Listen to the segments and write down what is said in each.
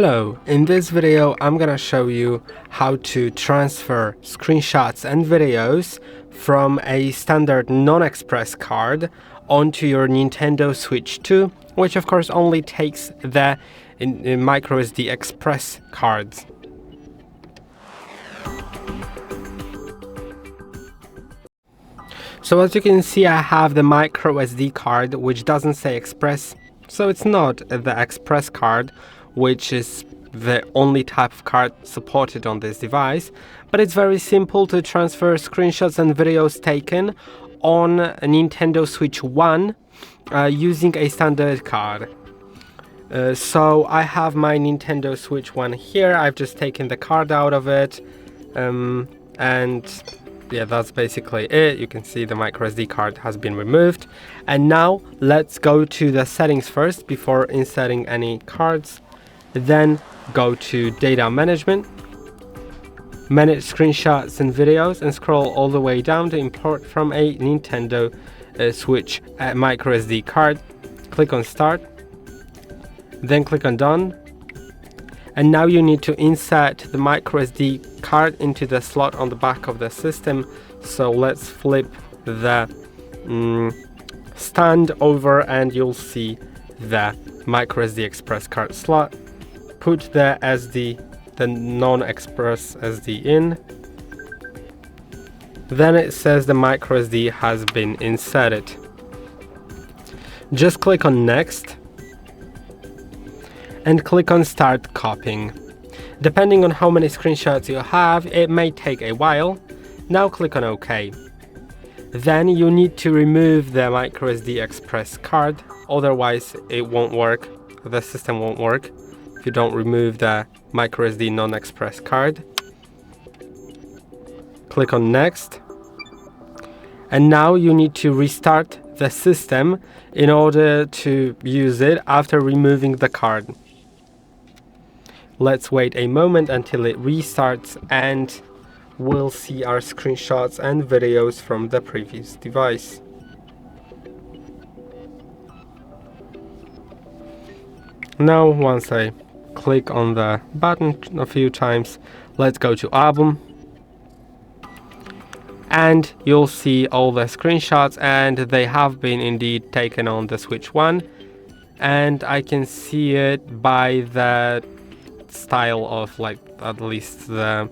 Hello, in this video I'm gonna show you how to transfer screenshots and videos from a standard non-express card onto your Nintendo Switch 2, which of course only takes the MicroSD Express cards. So as you can see, I have the MicroSD card which doesn't say Express, so it's not the Express card, which is the only type of card supported on this device, but it's very simple to transfer screenshots and videos taken on a Nintendo Switch 1 using a standard card. So I have my Nintendo Switch 1 here. I've just taken the card out of it, and yeah, that's basically it. You can see the microSD card has been removed. And now let's go to the settings first before inserting any cards. Then go to data management, manage screenshots and videos, and scroll all the way down to import from a Nintendo Switch microSD card. Click on start, then click on done. And now you need to insert the microSD card into the slot on the back of the system. So let's flip the stand over and you'll see the microSD Express card slot. Put the non-express SD in. Then it says the microSD has been inserted. Just click on next and click on start copying. Depending on how many screenshots you have, it may take a while. Now click on OK. Then you need to remove the microSD Express card, otherwise it won't work, the system won't work if you don't remove the microSD non-express card. Click on next. And now you need to restart the system in order to use it after removing the card. Let's wait a moment until it restarts and we'll see our screenshots and videos from the previous device. Now once I click on the button a few times, let's go to album. And you'll see all the screenshots, and they have been indeed taken on the Switch 1. And I can see it by the style of, like, at least the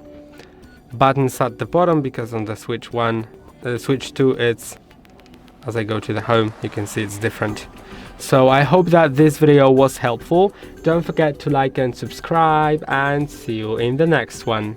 buttons at the bottom, because on the Switch 1, Switch 2, it's, as I go to the home, you can see it's different. So I hope that this video was helpful. Don't forget to like and subscribe, and see you in the next one.